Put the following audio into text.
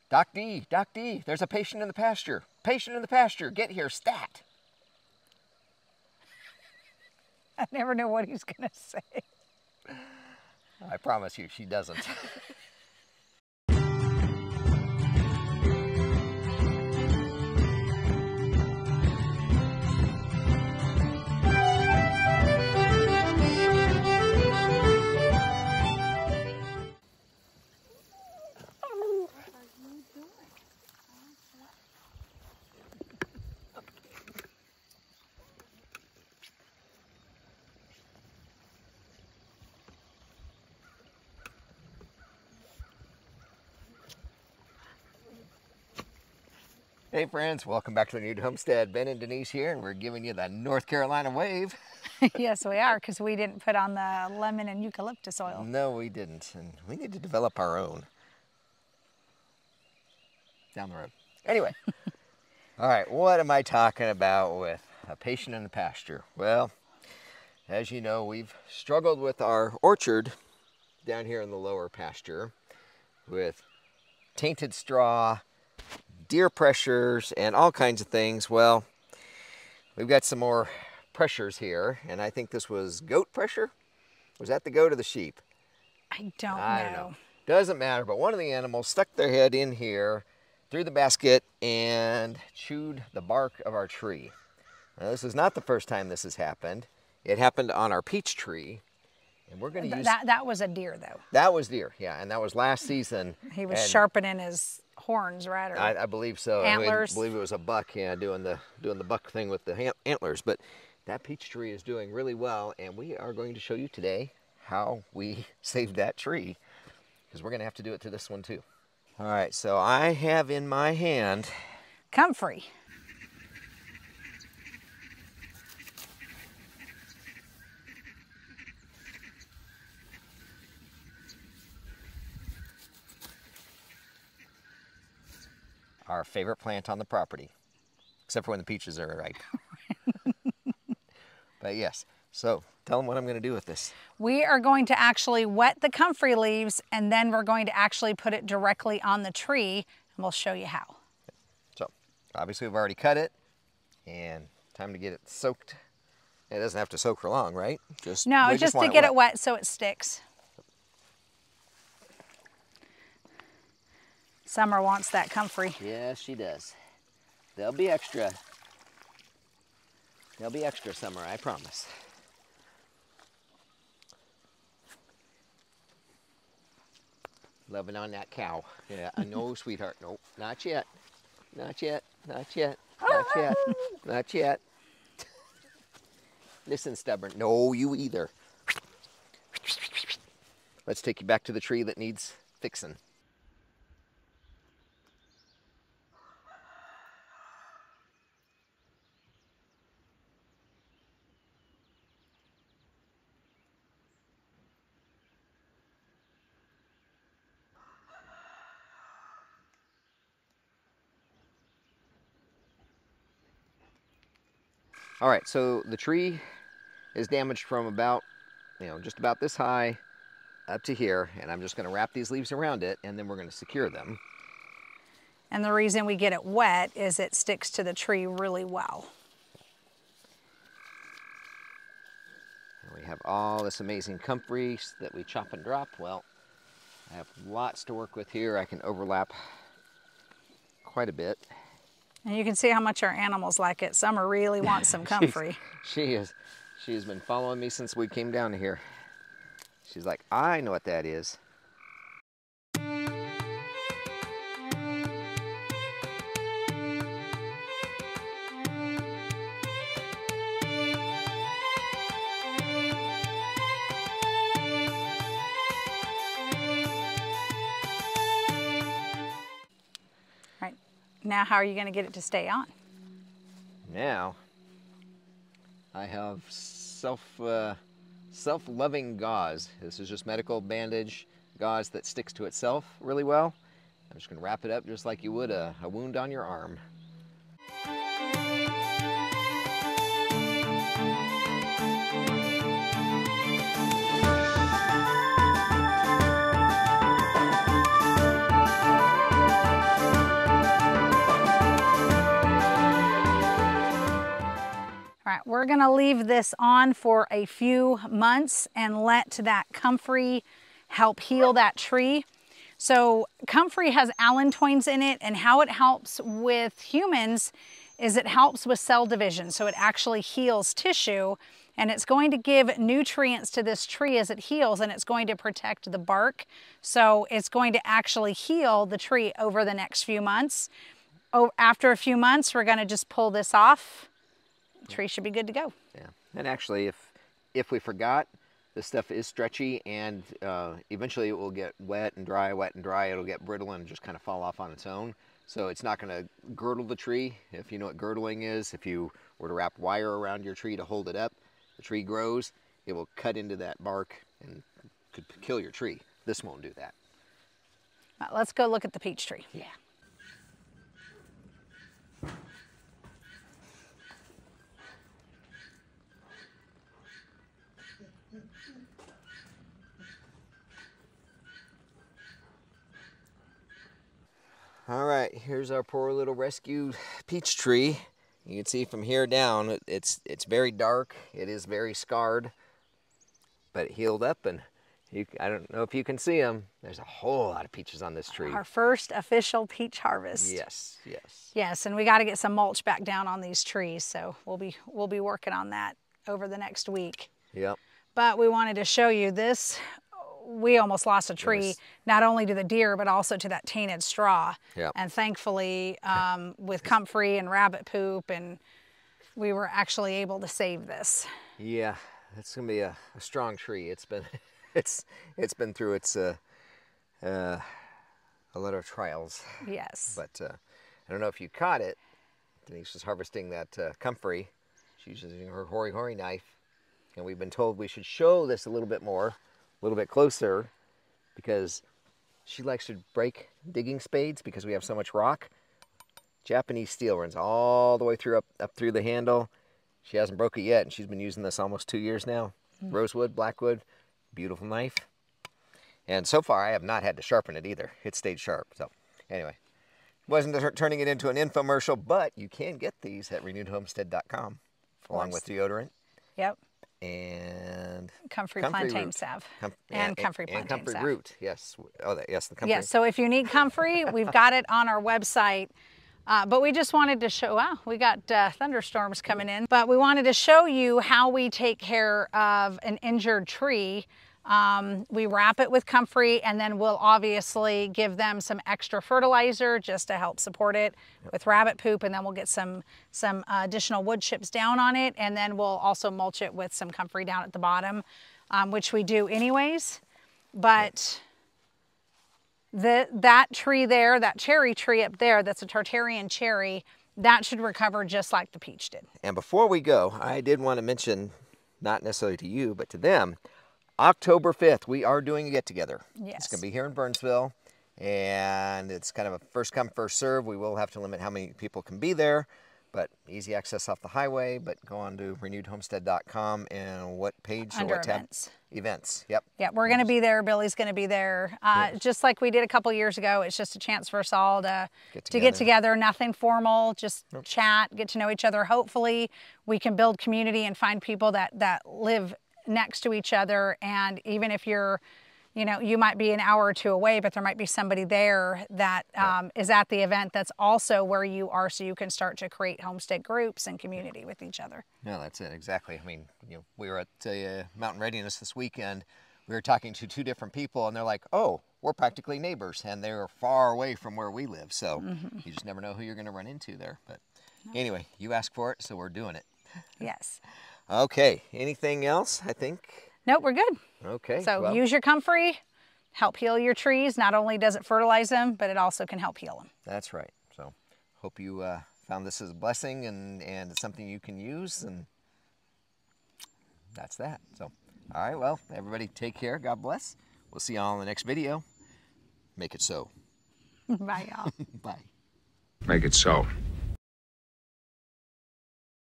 Doc D, there's a patient in the pasture. Patient in the pasture, get here, stat. I never know what he's gonna say. I promise you, she doesn't. Hey friends, welcome back to Renewed Homestead. Ben and Denise here, and we're giving you the North Carolina wave. Yes, we are, because we didn't put on the lemon and eucalyptus oil. No, we didn't, and we need to develop our own. Down the road. Anyway, all right, what am I talking about with a patient in the pasture? Well, as you know, we've struggled with our orchard down here in the lower pasture with tainted straw, deer pressures, and all kinds of things. Well, we've got some more pressures here, and I think this was goat pressure. Was that the goat or the sheep? I don't know. Doesn't matter, but one of the animals stuck their head in here through the basket and chewed the bark of our tree. Now, this is not the first time this has happened. It happened on our peach tree, and we're going to use... That was a deer, though. That was deer, yeah, and that was last season. He was sharpening his horns, right? Or I believe so. Antlers. I believe it was a buck, yeah, doing the buck thing with the antlers. But that peach tree is doing really well, and we are going to show you today how we saved that tree, because we're going to have to do it to this one too. All right, so I have in my hand comfrey. Our favorite plant on the property, except for when the peaches are ripe. But yes, so tell them what I'm going to do with this. We are going to actually wet the comfrey leaves, and then we're going to actually put it directly on the tree, and we'll show you how. So obviously we've already cut it, and time to get it soaked. It doesn't have to soak for long, right? No, it's just to get it wet so it sticks. Summer wants that comfrey. Yes, she does. There'll be extra. There'll be extra, Summer, I promise. Loving on that cow. Yeah, I know, sweetheart. Nope, not yet. Not yet. Not yet. Not yet. Not yet. Listen, stubborn. No, you either. Let's take you back to the tree that needs fixing. All right, so the tree is damaged from about, just about this high up to here, and I'm just going to wrap these leaves around it, and then we're going to secure them. And the reason we get it wet is it sticks to the tree really well. And we have all this amazing comfrey that we chop and drop. Well, I have lots to work with here. I can overlap quite a bit. And you can see how much our animals like it. Summer really wants some comfrey. She has been following me since we came down here. She's like, I know what that is. Now, how are you going to get it to stay on? Now, I have self-loving gauze. This is just medical bandage gauze that sticks to itself really well. I'm just going to wrap it up just like you would a wound on your arm. We're gonna leave this on for a few months and let that comfrey help heal that tree. So comfrey has allantoins in it, and how it helps with humans is it helps with cell division. So it actually heals tissue, and it's going to give nutrients to this tree as it heals, and it's going to protect the bark. So it's going to actually heal the tree over the next few months. Oh, after a few months, we're gonna just pull this off. The tree should be good to go. Yeah, and actually if we forgot, this stuff is stretchy, and eventually it will get wet and dry, it'll get brittle and just kind of fall off on its own. So it's not gonna girdle the tree. If you know what girdling is, if you were to wrap wire around your tree to hold it up, the tree grows, it will cut into that bark and could kill your tree. This won't do that. Let's go look at the peach tree. Yeah. All right, here's our poor little rescued peach tree. You can see from here down, it's very dark. It is very scarred, but it healed up, and I don't know if you can see them. There's a whole lot of peaches on this tree. Our first official peach harvest. Yes, yes. Yes, and we got to get some mulch back down on these trees, so we'll be working on that over the next week. Yep. But we wanted to show you this. We almost lost a tree, not only to the deer, but also to that tainted straw. Yep. And thankfully, with comfrey and rabbit poop, and we were actually able to save this. Yeah, it's gonna be a strong tree. It's been it's been through its a lot of trials. Yes. But I don't know if you caught it. Denise was harvesting that comfrey. She's using her hori knife, and we've been told we should show this a little bit more. A little bit closer, because she likes to break digging spades because we have so much rock. Japanese steel runs all the way through up through the handle. She hasn't broke it yet, and she's been using this almost 2 years now. Rosewood, blackwood, beautiful knife. And so far I have not had to sharpen it either. It stayed sharp. So anyway, wasn't turning it into an infomercial, but you can get these at renewedhomestead.com along with deodorant. Yep. And comfrey plantain salve and comfrey plantain comfrey salve. root. Yes. Oh, yes, the comfrey. Yes. So if you need comfrey, we've got it on our website. But we just wanted to show. Wow, we got thunderstorms coming in. But we wanted to show you how we take care of an injured tree. We wrap it with comfrey, and then we'll obviously give them some extra fertilizer just to help support it with rabbit poop, and then we'll get some additional wood chips down on it, and then we'll also mulch it with some comfrey down at the bottom, which we do anyways. But that tree there, that cherry tree up there, that's a Tartarian cherry, that should recover just like the peach did. And before we go, I did want to mention, not necessarily to you, but to them, October 5th, we are doing a get-together. Yes. It's going to be here in Burnsville, and it's kind of a first-come, first-serve. We will have to limit how many people can be there, but easy access off the highway. But go on to renewedhomestead.com, and what page? Under or what tab? events. Events, yep. Yeah, we're going to be there. Billy's going to be there. Just like we did a couple years ago, it's just a chance for us all to get together. Nothing formal, just chat, get to know each other. Hopefully, we can build community and find people that live next to each other, and even if you're, you might be an hour or two away, but there might be somebody there that is at the event that's also where you are, so you can start to create homestead groups and community with each other. No, that's it, exactly. I mean, we were at Mountain Readiness this weekend. We were talking to 2 different people, and they're like, oh, we're practically neighbors, and they're far away from where we live, so you just never know who you're going to run into there. But anyway, you asked for it, so we're doing it. Yes. Okay, anything else, I think? Nope, we're good. Okay. So use your comfrey, help heal your trees. Not only does it fertilize them, but it also can help heal them. That's right. So hope you found this as a blessing, and it's something you can use, and that's that. So, all right, well, everybody take care. God bless. We'll see y'all in the next video. Make it so. Bye, y'all. Bye. Make it so.